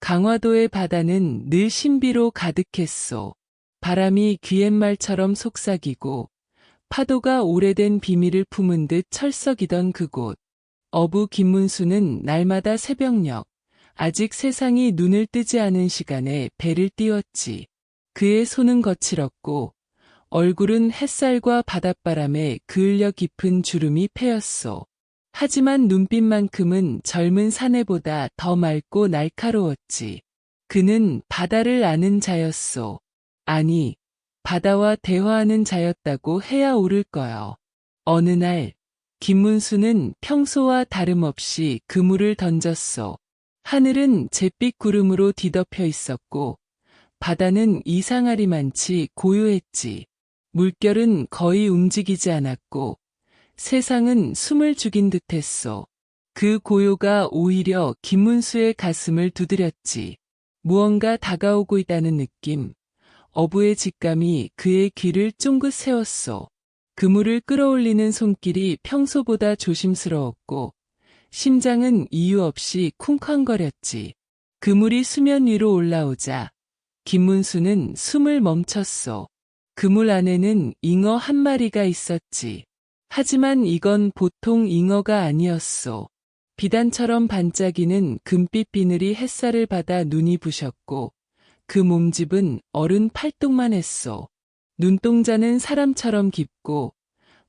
강화도의 바다는 늘 신비로 가득했소. 바람이 귀갯말처럼 속삭이고 파도가 오래된 비밀을 품은 듯 철썩이던 그곳. 어부 김문수는 날마다 새벽녘, 아직 세상이 눈을 뜨지 않은 시간에 배를 띄웠지. 그의 손은 거칠었고 얼굴은 햇살과 바닷바람에 그을려 깊은 주름이 패였소. 하지만 눈빛만큼은 젊은 사내보다 더 맑고 날카로웠지. 그는 바다를 아는 자였소. 아니, 바다와 대화하는 자였다고 해야 옳을 거요. 어느 날, 김문수는 평소와 다름없이 그물을 던졌소. 하늘은 잿빛 구름으로 뒤덮여 있었고, 바다는 이상하리만치 고요했지. 물결은 거의 움직이지 않았고, 세상은 숨을 죽인 듯했소. 그 고요가 오히려 김문수의 가슴을 두드렸지. 무언가 다가오고 있다는 느낌. 어부의 직감이 그의 귀를 쫑긋 세웠소. 그물을 끌어올리는 손길이 평소보다 조심스러웠고 심장은 이유 없이 쿵쾅거렸지. 그물이 수면 위로 올라오자 김문수는 숨을 멈췄소. 그물 안에는 잉어 한 마리가 있었지. 하지만 이건 보통 잉어가 아니었소. 비단처럼 반짝이는 금빛 비늘이 햇살을 받아 눈이 부셨고 그 몸집은 어른 팔뚝만 했소. 눈동자는 사람처럼 깊고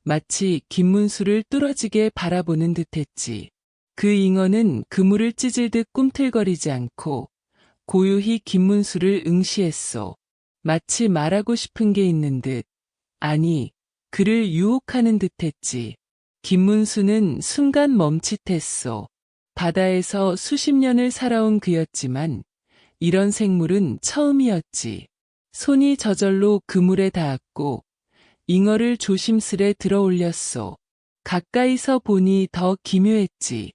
마치 김문수를 뚫어지게 바라보는 듯했지. 그 잉어는 그물을 찢을듯 꿈틀거리지 않고 고요히 김문수를 응시했소. 마치 말하고 싶은 게 있는 듯, 아니, 그를 유혹하는 듯했지. 김문수는 순간 멈칫했소. 바다에서 수십 년을 살아온 그였지만 이런 생물은 처음이었지. 손이 저절로 그물에 닿았고 잉어를 조심스레 들어 올렸소. 가까이서 보니 더 기묘했지.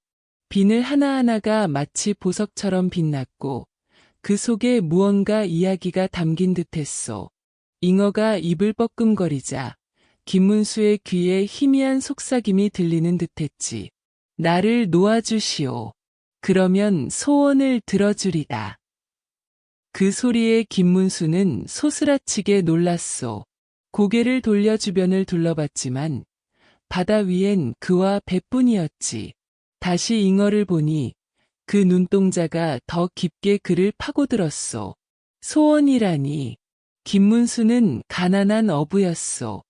비늘 하나하나가 마치 보석처럼 빛났고 그 속에 무언가 이야기가 담긴 듯했소. 잉어가 입을 뻐끔거리자 김문수의 귀에 희미한 속삭임이 들리는 듯했지. 나를 놓아주시오. 그러면 소원을 들어주리다. 그 소리에 김문수는 소스라치게 놀랐소. 고개를 돌려 주변을 둘러봤지만 바다 위엔 그와 배뿐이었지. 다시 잉어를 보니 그 눈동자가 더 깊게 그를 파고들었소. 소원이라니. 김문수는 가난한 어부였소.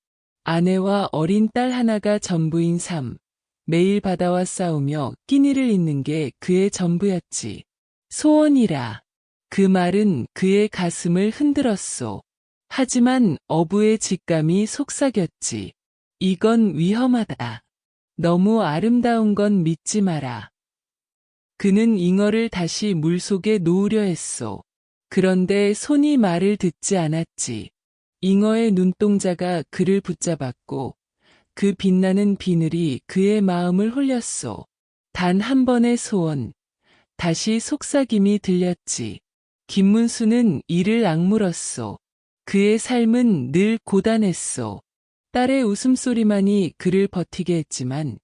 아내와 어린 딸 하나가 전부인 삶. 매일 바다와 싸우며 끼니를 잇는 게 그의 전부였지. 소원이라. 그 말은 그의 가슴을 흔들었소. 하지만 어부의 직감이 속삭였지. 이건 위험하다. 너무 아름다운 건 믿지 마라. 그는 잉어를 다시 물속에 놓으려 했소. 그런데 손이 말을 듣지 않았지. 잉어의 눈동자가 그를 붙잡았고 그 빛나는 비늘이 그의 마음을 홀렸소. 단 한 번의 소원. 다시 속삭임이 들렸지. 김문수는 이를 악물었소. 그의 삶은 늘 고단했소. 딸의 웃음소리만이 그를 버티게 했지만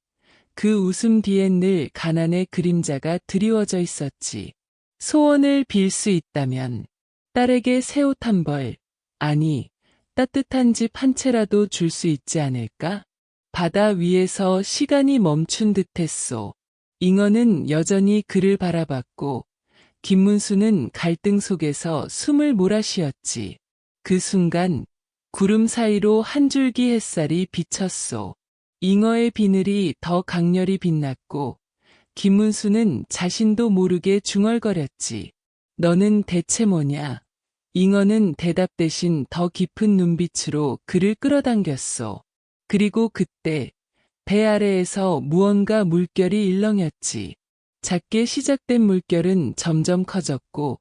그 웃음 뒤엔 늘 가난의 그림자가 드리워져 있었지. 소원을 빌 수 있다면 딸에게 새 옷 한 벌, 아니 따뜻한 집 한 채라도 줄 수 있지 않을까? 바다 위에서 시간이 멈춘 듯했소. 잉어는 여전히 그를 바라봤고 김문수는 갈등 속에서 숨을 몰아쉬었지. 그 순간 구름 사이로 한 줄기 햇살이 비쳤소. 잉어의 비늘이 더 강렬히 빛났고 김문수는 자신도 모르게 중얼거렸지. 너는 대체 뭐냐? 잉어는 대답 대신 더 깊은 눈빛으로 그를 끌어당겼소. 그리고 그때 배 아래에서 무언가 물결이 일렁였지. 작게 시작된 물결은 점점 커졌고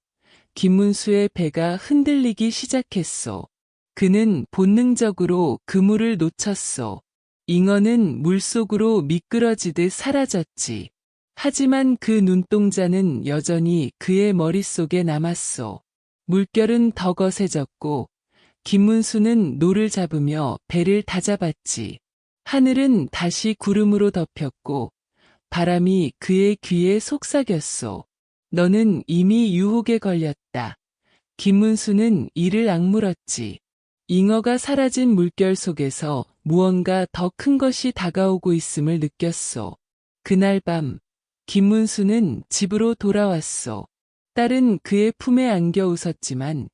김문수의 배가 흔들리기 시작했소. 그는 본능적으로 그물을 놓쳤소. 잉어는 물속으로 미끄러지듯 사라졌지. 하지만 그 눈동자는 여전히 그의 머릿속에 남았소. 물결은 더 거세졌고 김문수는 노를 잡으며 배를 다잡았지. 하늘은 다시 구름으로 덮였고 바람이 그의 귀에 속삭였소. 너는 이미 유혹에 걸렸다. 김문수는 이를 악물었지. 잉어가 사라진 물결 속에서 무언가 더 큰 것이 다가오고 있음을 느꼈소. 그날 밤, 김문수는 집으로 돌아왔소. 딸은 그의 품에 안겨 웃었지만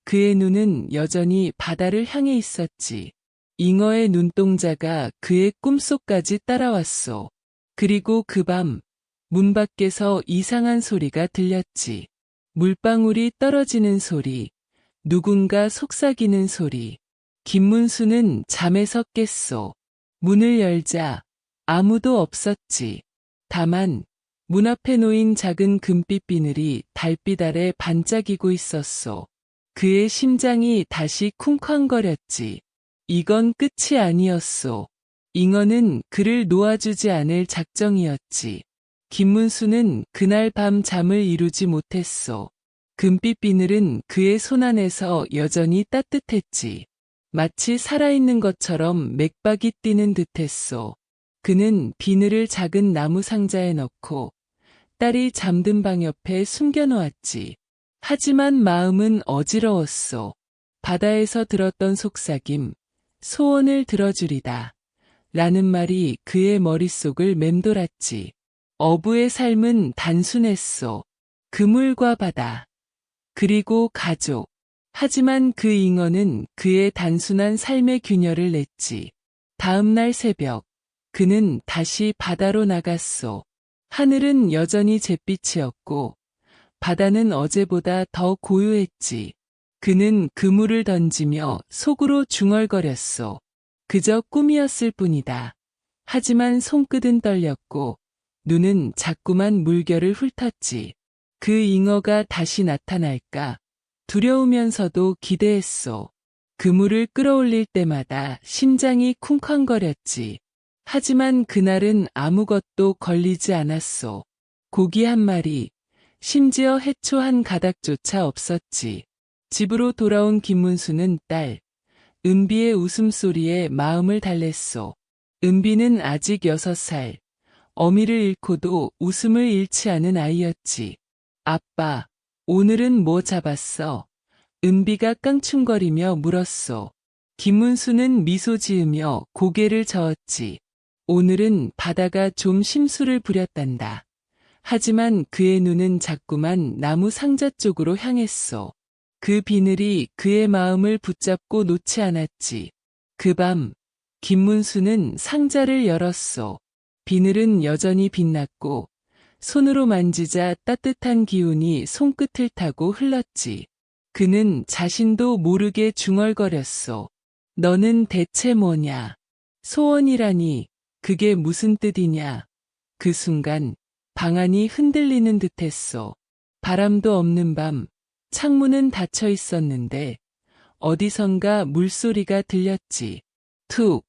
그의 눈은 여전히 바다를 향해 있었지. 잉어의 눈동자가 그의 꿈속까지 따라왔소. 그리고 그 밤, 문 밖에서 이상한 소리가 들렸지. 물방울이 떨어지는 소리, 누군가 속삭이는 소리. 김문수는 잠에서 깼소. 문을 열자 아무도 없었지. 다만 문 앞에 놓인 작은 금빛 비늘이 달빛 아래 반짝이고 있었소. 그의 심장이 다시 쿵쾅거렸지. 이건 끝이 아니었소. 잉어는 그를 놓아주지 않을 작정이었지. 김문수는 그날 밤 잠을 이루지 못했소. 금빛 비늘은 그의 손안에서 여전히 따뜻했지. 마치 살아있는 것처럼 맥박이 뛰는 듯했소. 그는 비늘을 작은 나무 상자에 넣고 딸이 잠든 방 옆에 숨겨놓았지. 하지만 마음은 어지러웠소. 바다에서 들었던 속삭임, 소원을 들어주리다. 라는 말이 그의 머릿속을 맴돌았지. 어부의 삶은 단순했소. 그물과 바다, 그리고 가족. 하지만 그 잉어는 그의 단순한 삶의 균열을 냈지. 다음 날 새벽, 그는 다시 바다로 나갔소. 하늘은 여전히 잿빛이었고 바다는 어제보다 더 고요했지. 그는 그물을 던지며 속으로 중얼거렸소. 그저 꿈이었을 뿐이다. 하지만 손끝은 떨렸고 눈은 자꾸만 물결을 훑었지. 그 잉어가 다시 나타날까 두려우면서도 기대했소. 그물을 끌어올릴 때마다 심장이 쿵쾅거렸지. 하지만 그날은 아무것도 걸리지 않았소. 고기 한 마리, 심지어 해초 한 가닥조차 없었지. 집으로 돌아온 김문수는 딸, 은비의 웃음소리에 마음을 달랬소. 은비는 아직 6살, 어미를 잃고도 웃음을 잃지 않은 아이였지. 아빠, 오늘은 뭐 잡았어? 은비가 깡충거리며 물었소. 김문수는 미소 지으며 고개를 저었지. 오늘은 바다가 좀 심술을 부렸단다. 하지만 그의 눈은 자꾸만 나무 상자 쪽으로 향했소. 그 비늘이 그의 마음을 붙잡고 놓지 않았지. 그 밤, 김문수는 상자를 열었소. 비늘은 여전히 빛났고 손으로 만지자 따뜻한 기운이 손끝을 타고 흘렀지. 그는 자신도 모르게 중얼거렸소. 너는 대체 뭐냐? 소원이라니 그게 무슨 뜻이냐? 그 순간 방안이 흔들리는 듯했소. 바람도 없는 밤, 창문은 닫혀 있었는데 어디선가 물소리가 들렸지. 툭,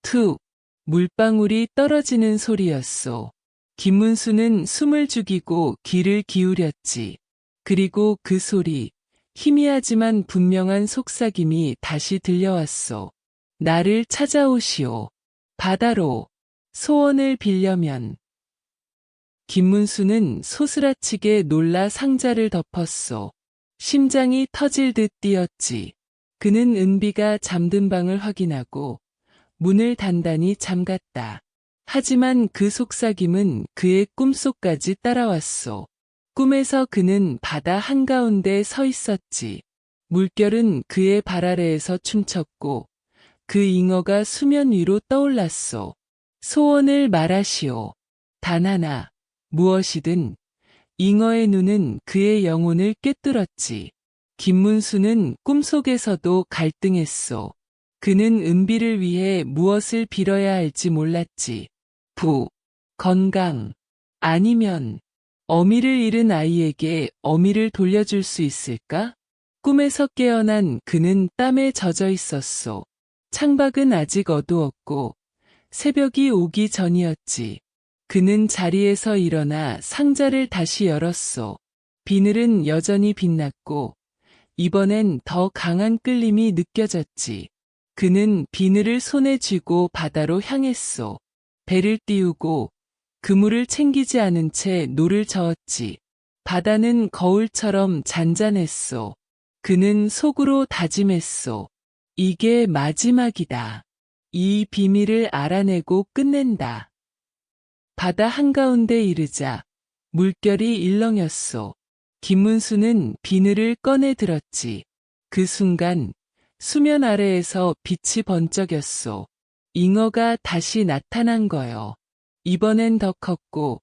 툭, 물방울이 떨어지는 소리였소. 김문수는 숨을 죽이고 귀를 기울였지. 그리고 그 소리, 희미하지만 분명한 속삭임이 다시 들려왔소. 나를 찾아오시오. 바다로. 소원을 빌려면. 김문수는 소스라치게 놀라 상자를 덮었소. 심장이 터질 듯 뛰었지. 그는 은비가 잠든 방을 확인하고 문을 단단히 잠갔다. 하지만 그 속삭임은 그의 꿈속까지 따라왔소. 꿈에서 그는 바다 한가운데 서 있었지. 물결은 그의 발 아래에서 춤췄고 그 잉어가 수면 위로 떠올랐소. 소원을 말하시오. 단 하나, 무엇이든. 잉어의 눈은 그의 영혼을 꿰뚫었지. 김문수는 꿈속에서도 갈등했소. 그는 은비를 위해 무엇을 빌어야 할지 몰랐지. 건강. 아니면 어미를 잃은 아이에게 어미를 돌려줄 수 있을까? 꿈에서 깨어난 그는 땀에 젖어 있었소. 창밖은 아직 어두웠고 새벽이 오기 전이었지. 그는 자리에서 일어나 상자를 다시 열었소. 비늘은 여전히 빛났고 이번엔 더 강한 끌림이 느껴졌지. 그는 비늘을 손에 쥐고 바다로 향했소. 배를 띄우고 그물을 챙기지 않은 채 노를 저었지. 바다는 거울처럼 잔잔했소. 그는 속으로 다짐했소. 이게 마지막이다. 이 비밀을 알아내고 끝낸다. 바다 한가운데 이르자 물결이 일렁였소. 김문수는 비늘을 꺼내 들었지. 그 순간 수면 아래에서 빛이 번쩍였소. 잉어가 다시 나타난 거요. 이번엔 더 컸고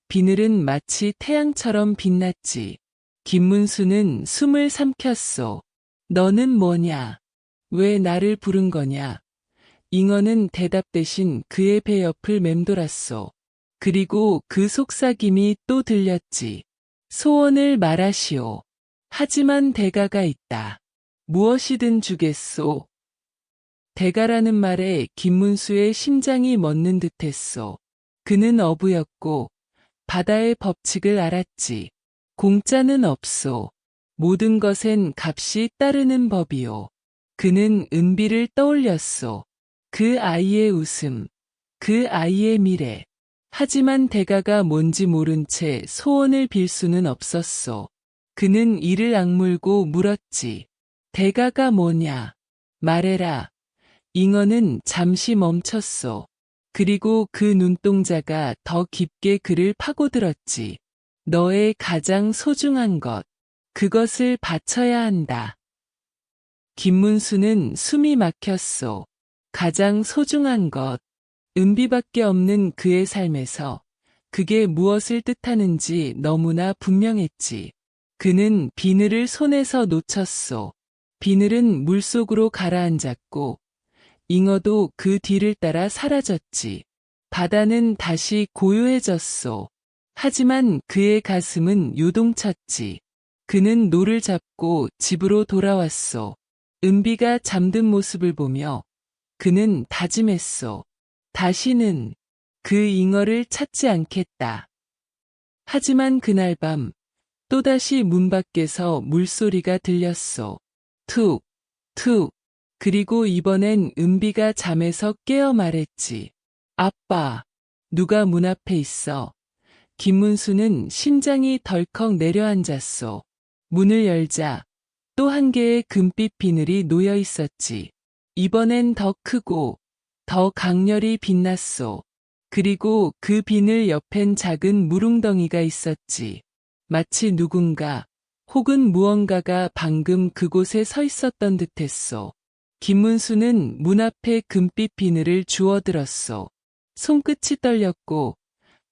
비늘은 마치 태양처럼 빛났지. 김문수는 숨을 삼켰소. 너는 뭐냐? 왜 나를 부른 거냐? 잉어는 대답 대신 그의 배 옆을 맴돌았소. 그리고 그 속삭임이 또 들렸지. 소원을 말하시오. 하지만 대가가 있다. 무엇이든 주겠소. 대가라는 말에 김문수의 심장이 멎는 듯했소. 그는 어부였고 바다의 법칙을 알았지. 공짜는 없소. 모든 것엔 값이 따르는 법이오. 그는 은비를 떠올렸소. 그 아이의 웃음, 그 아이의 미래. 하지만 대가가 뭔지 모른 채 소원을 빌 수는 없었소. 그는 이를 악물고 물었지. 대가가 뭐냐? 말해라. 잉어는 잠시 멈췄소. 그리고 그 눈동자가 더 깊게 그를 파고들었지. 너의 가장 소중한 것, 그것을 바쳐야 한다. 김문수는 숨이 막혔소. 가장 소중한 것, 은비밖에 없는 그의 삶에서 그게 무엇을 뜻하는지 너무나 분명했지. 그는 비늘을 손에서 놓쳤소. 비늘은 물속으로 가라앉았고 잉어도 그 뒤를 따라 사라졌지. 바다는 다시 고요해졌소. 하지만 그의 가슴은 요동쳤지. 그는 노를 잡고 집으로 돌아왔소. 은비가 잠든 모습을 보며 그는 다짐했소. 다시는 그 잉어를 찾지 않겠다. 하지만 그날 밤 또다시 문 밖에서 물소리가 들렸소. 툭, 툭. 그리고 이번엔 은비가 잠에서 깨어 말했지. 아빠, 누가 문 앞에 있어? 김문수는 심장이 덜컥 내려앉았소. 문을 열자 또 한 개의 금빛 비늘이 놓여 있었지. 이번엔 더 크고 더 강렬히 빛났소. 그리고 그 비늘 옆엔 작은 물웅덩이가 있었지. 마치 누군가 혹은 무언가가 방금 그곳에 서 있었던 듯했소. 김문수는 문 앞에 금빛 비늘을 주워들었소. 손끝이 떨렸고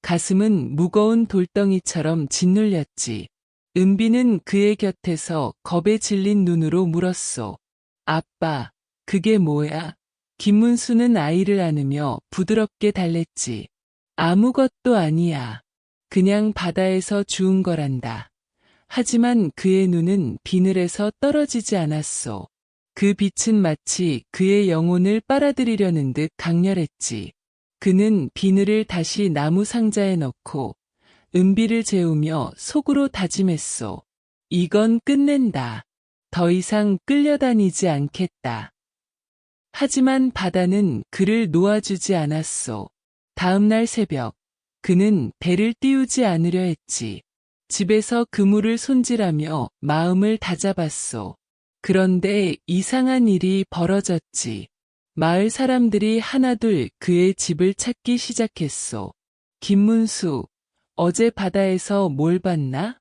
가슴은 무거운 돌덩이처럼 짓눌렸지. 은비는 그의 곁에서 겁에 질린 눈으로 물었소. 아빠, 그게 뭐야? 김문수는 아이를 안으며 부드럽게 달랬지. 아무것도 아니야. 그냥 바다에서 주운 거란다. 하지만 그의 눈은 비늘에서 떨어지지 않았소. 그 빛은 마치 그의 영혼을 빨아들이려는 듯 강렬했지. 그는 비늘을 다시 나무 상자에 넣고 은비를 재우며 속으로 다짐했소. 이건 끝낸다. 더 이상 끌려다니지 않겠다. 하지만 바다는 그를 놓아주지 않았소. 다음 날 새벽, 그는 배를 띄우지 않으려 했지. 집에서 그물을 손질하며 마음을 다잡았소. 그런데 이상한 일이 벌어졌지. 마을 사람들이 하나둘 그의 집을 찾기 시작했소. 김문수, 어제 바다에서 뭘 봤나?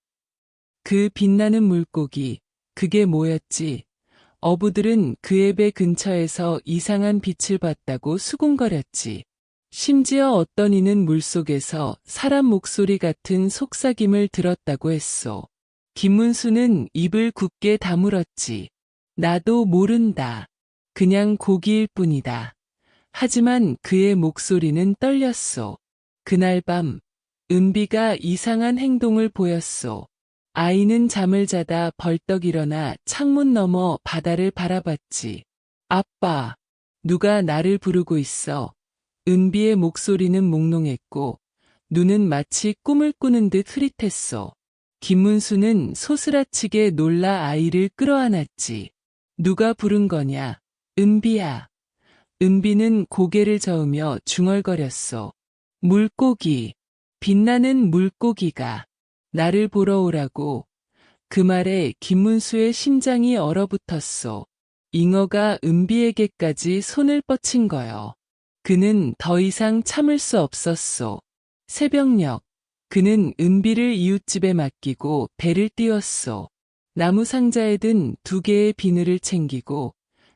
그 빛나는 물고기, 그게 뭐였지? 어부들은 그의 배 근처에서 이상한 빛을 봤다고 수군거렸지. 심지어 어떤 이는 물속에서 사람 목소리 같은 속삭임을 들었다고 했소. 김문수는 입을 굳게 다물었지. 나도 모른다. 그냥 고기일 뿐이다. 하지만 그의 목소리는 떨렸소. 그날 밤 은비가 이상한 행동을 보였소. 아이는 잠을 자다 벌떡 일어나 창문 너머 바다를 바라봤지. 아빠, 누가 나를 부르고 있어. 은비의 목소리는 몽롱했고 눈은 마치 꿈을 꾸는 듯 흐릿했소. 김문수는 소스라치게 놀라 아이를 끌어안았지. 누가 부른 거냐? 은비야. 은비는 고개를 저으며 중얼거렸소. 물고기. 빛나는 물고기가. 나를 보러 오라고. 그 말에 김문수의 심장이 얼어붙었소. 잉어가 은비에게까지 손을 뻗친 거요. 그는 더 이상 참을 수 없었소. 새벽녘, 그는 은비를 이웃집에 맡기고 배를 띄웠소. 나무 상자에 든 2개의 비늘을 챙기고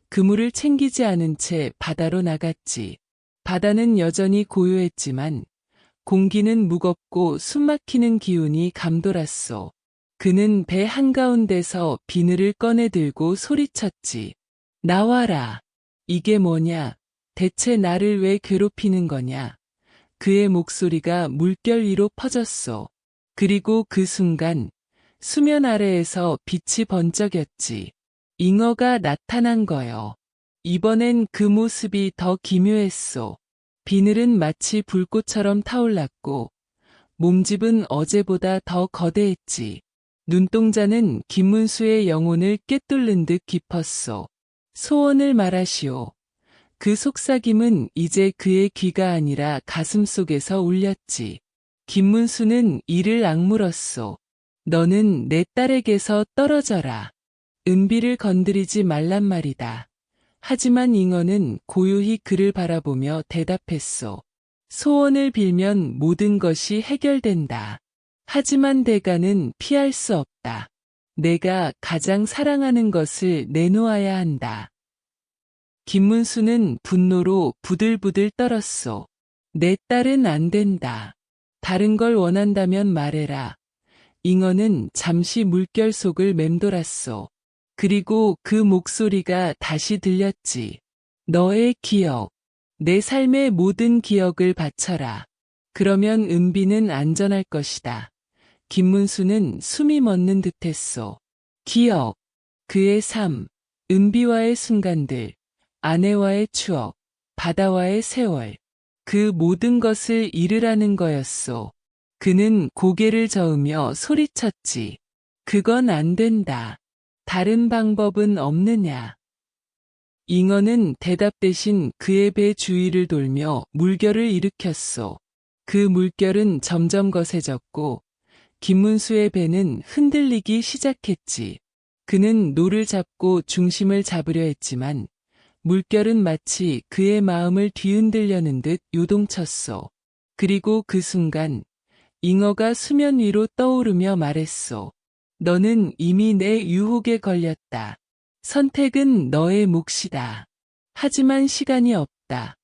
그물을 챙기지 않은 채 바다로 나갔지. 바다는 여전히 고요했지만 공기는 무겁고 숨막히는 기운이 감돌았소. 그는 배 한가운데서 비늘을 꺼내 들고 소리쳤지. 나와라. 이게 뭐냐? 대체 나를 왜 괴롭히는 거냐? 그의 목소리가 물결 위로 퍼졌소. 그리고 그 순간 수면 아래에서 빛이 번쩍였지. 잉어가 나타난 거요. 이번엔 그 모습이 더 기묘했소. 비늘은 마치 불꽃처럼 타올랐고 몸집은 어제보다 더 거대했지. 눈동자는 김문수의 영혼을 꿰뚫는 듯 깊었소. 소원을 말하시오. 그 속삭임은 이제 그의 귀가 아니라 가슴 속에서 울렸지. 김문수는 이를 악물었소. 너는 내 딸에게서 떨어져라. 은비를 건드리지 말란 말이다. 하지만 잉어는 고요히 그를 바라보며 대답했소. 소원을 빌면 모든 것이 해결된다. 하지만 대가는 피할 수 없다. 내가 가장 사랑하는 것을 내놓아야 한다. 김문수는 분노로 부들부들 떨었소. 내 딸은 안 된다. 다른 걸 원한다면 말해라. 잉어는 잠시 물결 속을 맴돌았소. 그리고 그 목소리가 다시 들렸지. 너의 기억, 내 삶의 모든 기억을 바쳐라. 그러면 은비는 안전할 것이다. 김문수는 숨이 멎는 듯했소. 기억, 그의 삶, 은비와의 순간들, 아내와의 추억, 바다와의 세월, 그 모든 것을 잃으라는 거였소. 그는 고개를 저으며 소리쳤지. 그건 안 된다. 다른 방법은 없느냐? 잉어는 대답 대신 그의 배 주위를 돌며 물결을 일으켰소. 그 물결은 점점 거세졌고 김문수의 배는 흔들리기 시작했지. 그는 노를 잡고 중심을 잡으려 했지만 물결은 마치 그의 마음을 뒤흔들려는 듯 요동쳤소. 그리고 그 순간 잉어가 수면 위로 떠오르며 말했소. 너는 이미 내 유혹에 걸렸다. 선택은 너의 몫이다. 하지만 시간이 없다.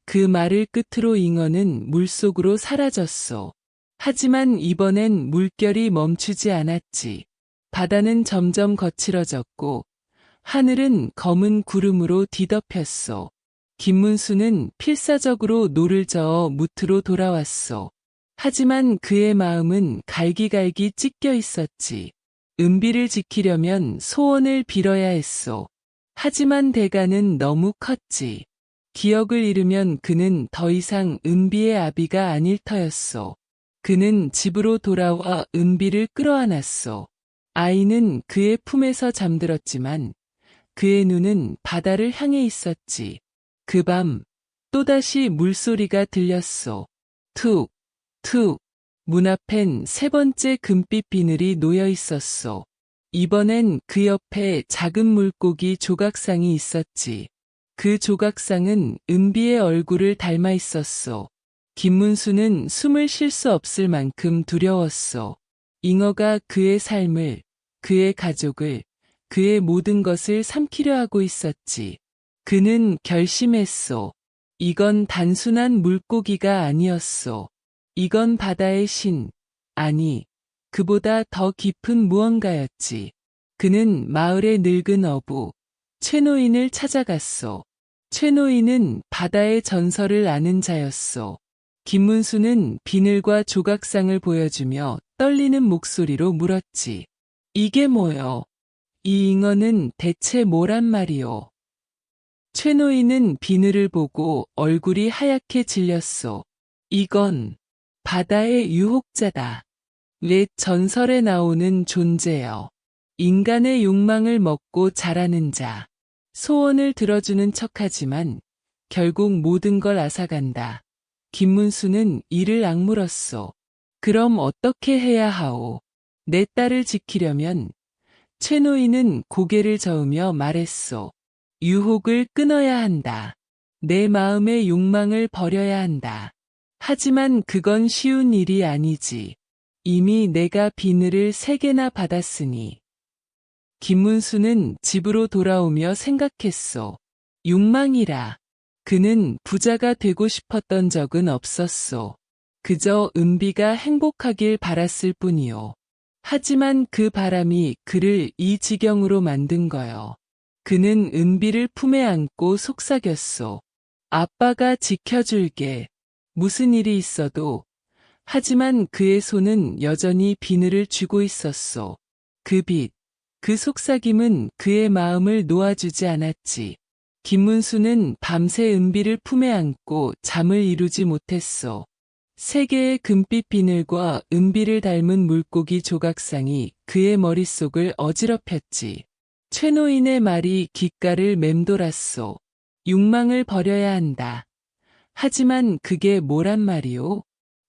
그 말을 끝으로 잉어는 물속으로 사라졌소. 하지만 이번엔 물결이 멈추지 않았지. 바다는 점점 거칠어졌고 하늘은 검은 구름으로 뒤덮였소. 김문수는 필사적으로 노를 저어 무트로 돌아왔소. 하지만 그의 마음은 갈기갈기 찢겨 있었지. 은비를 지키려면 소원을 빌어야 했소. 하지만 대가는 너무 컸지. 기억을 잃으면 그는 더 이상 은비의 아비가 아닐 터였소. 그는 집으로 돌아와 은비를 끌어안았소. 아이는 그의 품에서 잠들었지만 그의 눈은 바다를 향해 있었지. 그 밤 또다시 물소리가 들렸소. 툭, 툭. 문 앞엔 3번째 금빛 비늘이 놓여 있었소. 이번엔 그 옆에 작은 물고기 조각상이 있었지. 그 조각상은 은비의 얼굴을 닮아 있었소. 김문수는 숨을 쉴 수 없을 만큼 두려웠소. 잉어가 그의 삶을, 그의 가족을, 그의 모든 것을 삼키려 하고 있었지. 그는 결심했소. 이건 단순한 물고기가 아니었소. 이건 바다의 신, 아니, 그보다 더 깊은 무언가였지. 그는 마을의 늙은 어부, 최노인을 찾아갔소. 최노인은 바다의 전설을 아는 자였소. 김문수는 비늘과 조각상을 보여주며 떨리는 목소리로 물었지. 이게 뭐요? 이 잉어는 대체 뭐란 말이오? 최노인은 비늘을 보고 얼굴이 하얗게 질렸소. 이건 바다의 유혹자다. 옛 전설에 나오는 존재여. 인간의 욕망을 먹고 자라는 자. 소원을 들어주는 척하지만 결국 모든 걸 앗아간다. 김문수는 이를 악물었소. 그럼 어떻게 해야 하오? 내 딸을 지키려면 최노인은 고개를 저으며 말했소. 유혹을 끊어야 한다. 내 마음의 욕망을 버려야 한다. 하지만 그건 쉬운 일이 아니지. 이미 내가 비늘을 3개나 받았으니. 김문수는 집으로 돌아오며 생각했소. 욕망이라. 그는 부자가 되고 싶었던 적은 없었소. 그저 은비가 행복하길 바랐을 뿐이요. 하지만 그 바람이 그를 이 지경으로 만든 거요. 그는 은비를 품에 안고 속삭였소. 아빠가 지켜줄게. 무슨 일이 있어도. 하지만 그의 손은 여전히 비늘을 쥐고 있었소. 그 빛, 그 속삭임은 그의 마음을 놓아주지 않았지. 김문수는 밤새 은비를 품에 안고 잠을 이루지 못했소. 3개의 금빛 비늘과 은비를 닮은 물고기 조각상이 그의 머릿속을 어지럽혔지. 최노인의 말이 귓가를 맴돌았소. 욕망을 버려야 한다. 하지만 그게 뭐란 말이오?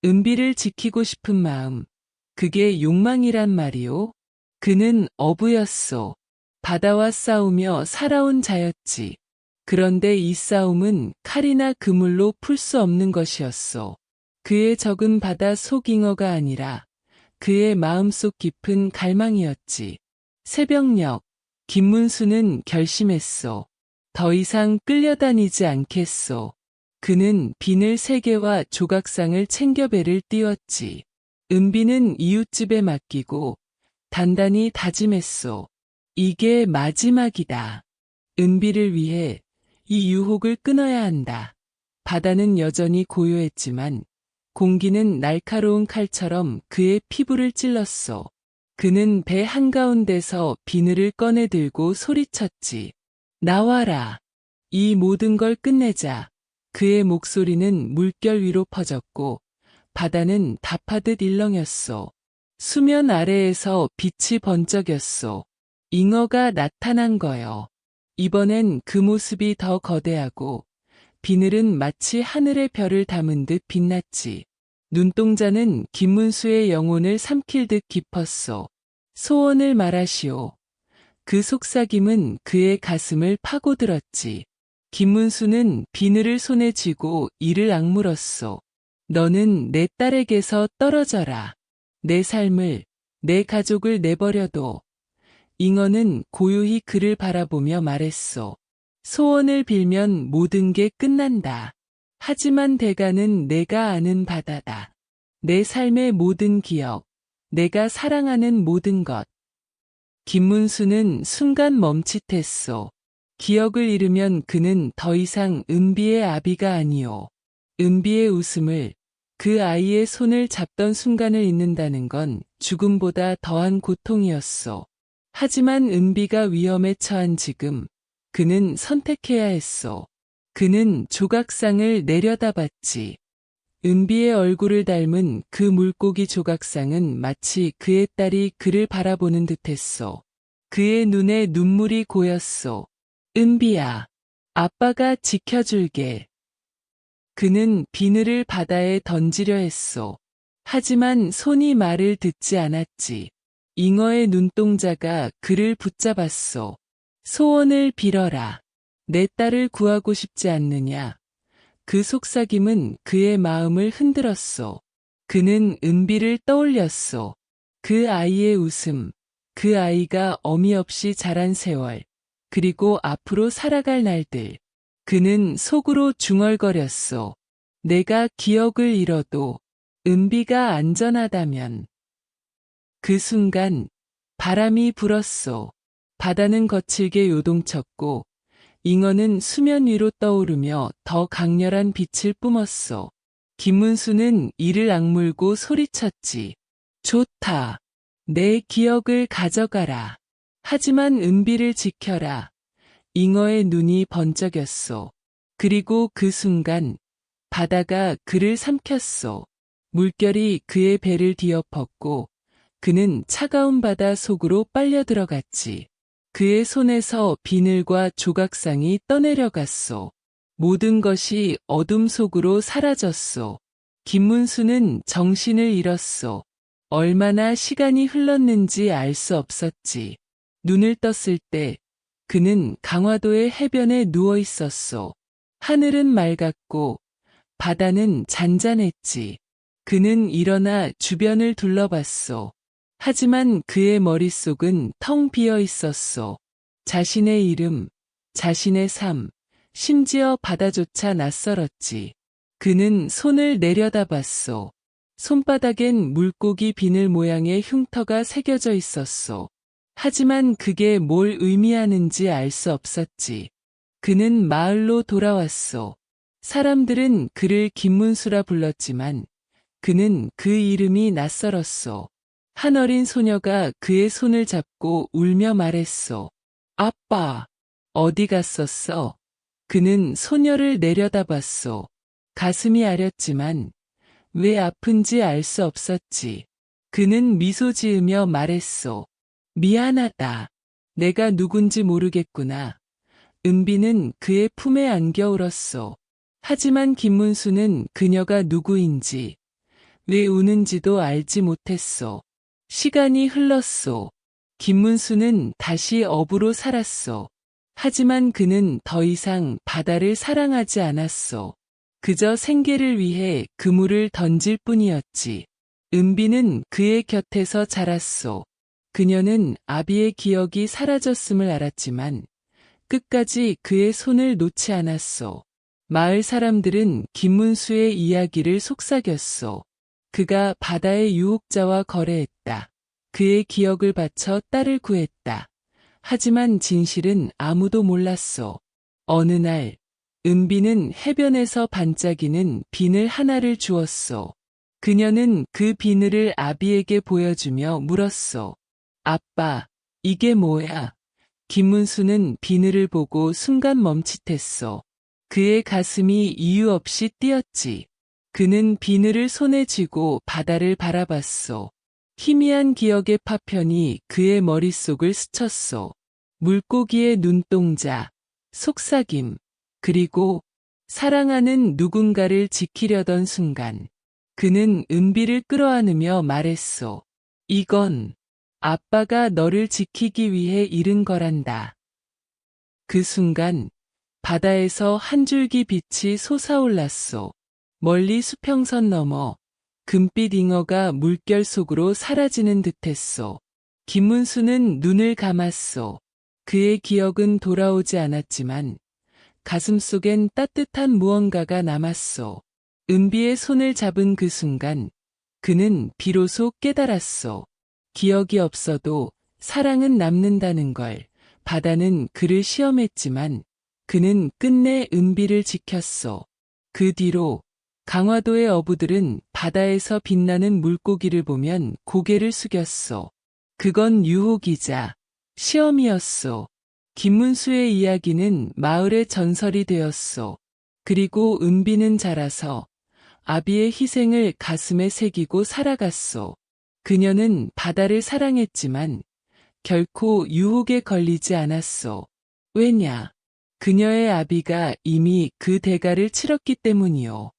은비를 지키고 싶은 마음. 그게 욕망이란 말이오? 그는 어부였소. 바다와 싸우며 살아온 자였지. 그런데 이 싸움은 칼이나 그물로 풀 수 없는 것이었소. 그의 적은 바다 속잉어가 아니라 그의 마음속 깊은 갈망이었지. 새벽녘, 김문수는 결심했소. 더 이상 끌려다니지 않겠소. 그는 비늘 3개와 조각상을 챙겨 배를 띄웠지. 은비는 이웃집에 맡기고 단단히 다짐했소. 이게 마지막이다. 은비를 위해 이 유혹을 끊어야 한다. 바다는 여전히 고요했지만 공기는 날카로운 칼처럼 그의 피부를 찔렀소. 그는 배 한가운데서 비늘을 꺼내 들고 소리쳤지. 나와라. 이 모든 걸 끝내자. 그의 목소리는 물결 위로 퍼졌고 바다는 답하듯 일렁였소. 수면 아래에서 빛이 번쩍였소. 잉어가 나타난 거요. 이번엔 그 모습이 더 거대하고 비늘은 마치 하늘의 별을 담은 듯 빛났지. 눈동자는 김문수의 영혼을 삼킬 듯 깊었소. 소원을 말하시오. 그 속삭임은 그의 가슴을 파고들었지. 김문수는 비늘을 손에 쥐고 이를 악물었소. 너는 내 딸에게서 떨어져라. 내 삶을, 내 가족을 내버려둬. 잉어는 고요히 그를 바라보며 말했소. 소원을 빌면 모든 게 끝난다. 하지만 대가는 내가 아는 바다다. 내 삶의 모든 기억, 내가 사랑하는 모든 것. 김문수는 순간 멈칫했소. 기억을 잃으면 그는 더 이상 은비의 아비가 아니오. 은비의 웃음을, 그 아이의 손을 잡던 순간을 잊는다는 건 죽음보다 더한 고통이었소. 하지만 은비가 위험에 처한 지금, 그는 선택해야 했소. 그는 조각상을 내려다봤지. 은비의 얼굴을 닮은 그 물고기 조각상은 마치 그의 딸이 그를 바라보는 듯했소. 그의 눈에 눈물이 고였소. 은비야, 아빠가 지켜줄게. 그는 비늘을 바다에 던지려 했소. 하지만 손이 말을 듣지 않았지. 잉어의 눈동자가 그를 붙잡았소. 소원을 빌어라. 내 딸을 구하고 싶지 않느냐. 그 속삭임은 그의 마음을 흔들었소. 그는 은비를 떠올렸소. 그 아이의 웃음, 그 아이가 어미 없이 자란 세월, 그리고 앞으로 살아갈 날들. 그는 속으로 중얼거렸소. 내가 기억을 잃어도 은비가 안전하다면. 그 순간 바람이 불었소. 바다는 거칠게 요동쳤고 잉어는 수면 위로 떠오르며 더 강렬한 빛을 뿜었소. 김문수는 이를 악물고 소리쳤지. 좋다. 내 기억을 가져가라. 하지만 은비를 지켜라. 잉어의 눈이 번쩍였소. 그리고 그 순간 바다가 그를 삼켰소. 물결이 그의 배를 뒤엎었고 그는 차가운 바다 속으로 빨려 들어갔지. 그의 손에서 비늘과 조각상이 떠내려갔소. 모든 것이 어둠 속으로 사라졌소. 김문수는 정신을 잃었소. 얼마나 시간이 흘렀는지 알 수 없었지. 눈을 떴을 때 그는 강화도의 해변에 누워 있었소. 하늘은 맑았고 바다는 잔잔했지. 그는 일어나 주변을 둘러봤소. 하지만 그의 머릿속은 텅 비어 있었소. 자신의 이름, 자신의 삶, 심지어 바다조차 낯설었지. 그는 손을 내려다봤소. 손바닥엔 물고기 비늘 모양의 흉터가 새겨져 있었소. 하지만 그게 뭘 의미하는지 알 수 없었지. 그는 마을로 돌아왔소. 사람들은 그를 김문수라 불렀지만 그는 그 이름이 낯설었소. 한 어린 소녀가 그의 손을 잡고 울며 말했소. 아빠, 어디 갔었어? 그는 소녀를 내려다봤소. 가슴이 아렸지만 왜 아픈지 알 수 없었지. 그는 미소 지으며 말했소. 미안하다. 내가 누군지 모르겠구나. 은비는 그의 품에 안겨 울었소. 하지만 김문수는 그녀가 누구인지, 왜 우는지도 알지 못했소. 시간이 흘렀소. 김문수는 다시 어부로 살았소. 하지만 그는 더 이상 바다를 사랑하지 않았소. 그저 생계를 위해 그물을 던질 뿐이었지. 은비는 그의 곁에서 자랐소. 그녀는 아비의 기억이 사라졌음을 알았지만 끝까지 그의 손을 놓지 않았소. 마을 사람들은 김문수의 이야기를 속삭였소. 그가 바다의 유혹자와 거래했다. 그의 기억을 바쳐 딸을 구했다. 하지만 진실은 아무도 몰랐소. 어느 날 은비는 해변에서 반짝이는 비늘 하나를 주었소. 그녀는 그 비늘을 아비에게 보여주며 물었소. 아빠, 이게 뭐야? 김문수는 비늘을 보고 순간 멈칫했소. 그의 가슴이 이유 없이 뛰었지. 그는 비늘을 손에 쥐고 바다를 바라봤소. 희미한 기억의 파편이 그의 머릿속을 스쳤소. 물고기의 눈동자, 속삭임, 그리고 사랑하는 누군가를 지키려던 순간 그는 은비를 끌어안으며 말했소. 이건 아빠가 너를 지키기 위해 잃은 거란다. 그 순간 바다에서 한 줄기 빛이 솟아올랐소. 멀리 수평선 너머 금빛 잉어가 물결 속으로 사라지는 듯했소. 김문수는 눈을 감았소. 그의 기억은 돌아오지 않았지만 가슴속엔 따뜻한 무언가가 남았소. 은비의 손을 잡은 그 순간 그는 비로소 깨달았소. 기억이 없어도 사랑은 남는다는 걸. 바다는 그를 시험했지만 그는 끝내 은비를 지켰소. 그 뒤로 강화도의 어부들은 바다에서 빛나는 물고기를 보면 고개를 숙였소. 그건 유혹이자 시험이었소. 김문수의 이야기는 마을의 전설이 되었소. 그리고 은비는 자라서 아비의 희생을 가슴에 새기고 살아갔소. 그녀는 바다를 사랑했지만 결코 유혹에 걸리지 않았소. 왜냐? 그녀의 아비가 이미 그 대가를 치렀기 때문이요.